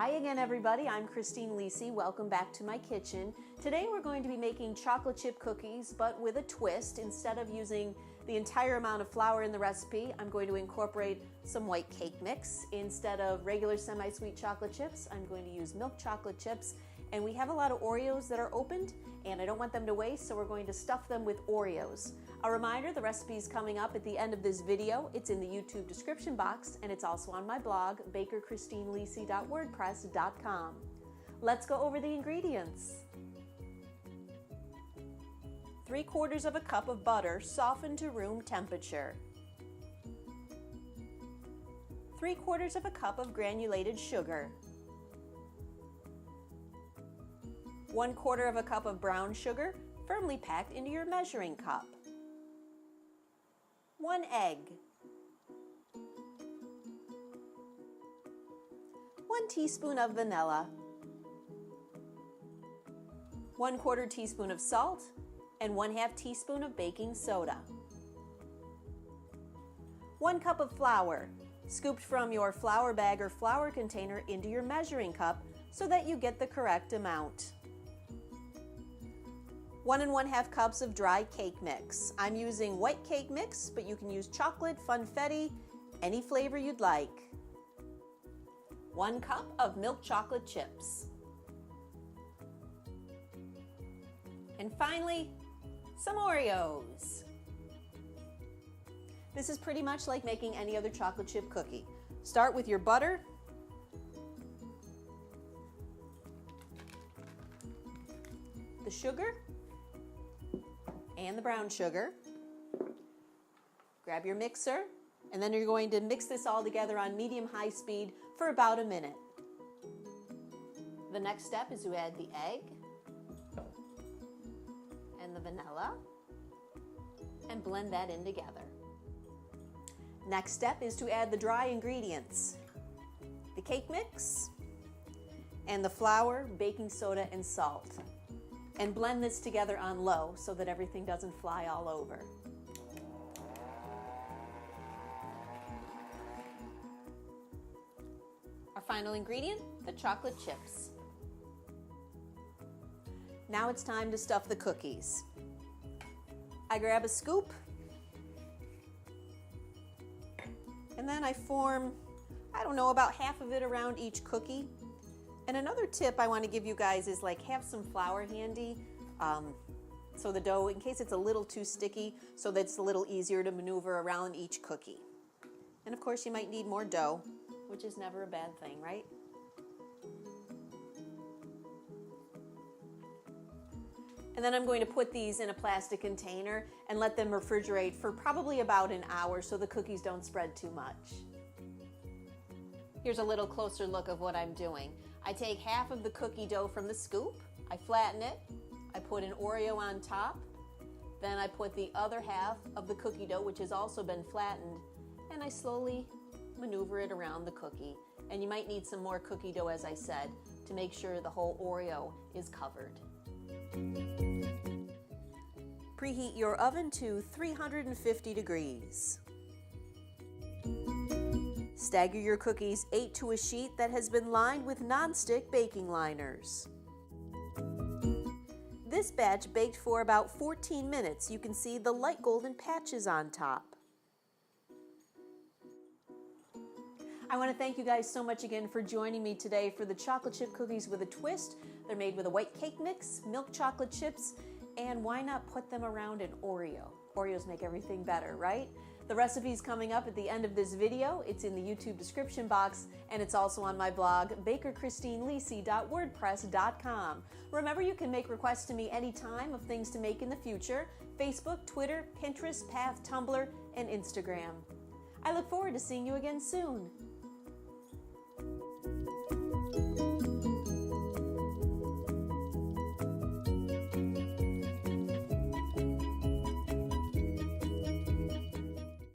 Hi again everybody, I'm Lisi. Welcome back to my kitchen. Today we're going to be making chocolate chip cookies, but with a twist. Instead of using the entire amount of flour in the recipe, I'm going to incorporate some white cake mix. Instead of regular semi-sweet chocolate chips, I'm going to use milk chocolate chips. And we have a lot of Oreos that are opened, and I don't want them to waste, so we're going to stuff them with Oreos. A reminder, the recipe is coming up at the end of this video. It's in the YouTube description box, and it's also on my blog, bakerchristinelisi.wordpress.com. Let's go over the ingredients. 3/4 of a cup of butter softened to room temperature. 3/4 of a cup of granulated sugar. 1/4 of a cup of brown sugar, firmly packed into your measuring cup. 1 egg. 1 teaspoon of vanilla. 1/4 teaspoon of salt, and 1/2 teaspoon of baking soda. 1 cup of flour, scooped from your flour bag or flour container into your measuring cup so that you get the correct amount. 1 1/2 cups of dry cake mix. I'm using white cake mix, but you can use chocolate, funfetti, any flavor you'd like. 1 cup of milk chocolate chips. And finally, some Oreos. This is pretty much like making any other chocolate chip cookie. Start with your butter. The sugar. And the brown sugar. Grab your mixer, and then you're going to mix this all together on medium-high speed for about a minute. The next step is to add the egg and the vanilla and blend that in together. Next step is to add the dry ingredients, the cake mix and the flour, baking soda, and salt. And blend this together on low so that everything doesn't fly all over. Our final ingredient, the chocolate chips. Now it's time to stuff the cookies. I grab a scoop, and then I form, about half of it around each cookie. And another tip I want to give you guys is have some flour handy so the dough, in case it's a little too sticky, so that it's a little easier to maneuver around each cookie. And of course you might need more dough, which is never a bad thing, right? And then I'm going to put these in a plastic container and let them refrigerate for probably about an hour so the cookies don't spread too much. Here's a little closer look of what I'm doing. I take half of the cookie dough from the scoop, I flatten it, I put an Oreo on top, then I put the other half of the cookie dough, which has also been flattened, and I slowly maneuver it around the cookie. And you might need some more cookie dough, as I said, to make sure the whole Oreo is covered. Preheat your oven to 350 degrees. Stagger your cookies 8 to a sheet that has been lined with non-stick baking liners. This batch baked for about 14 minutes. You can see the light golden patches on top. I want to thank you guys so much again for joining me today for the chocolate chip cookies with a twist. They're made with a white cake mix, milk chocolate chips, and why not put them around an Oreo? Oreos make everything better, right? The recipe is coming up at the end of this video. It's in the YouTube description box, and it's also on my blog, bakerchristinelisi.wordpress.com. Remember, you can make requests to me anytime of things to make in the future: Facebook, Twitter, Pinterest, Path, Tumblr, and Instagram. I look forward to seeing you again soon.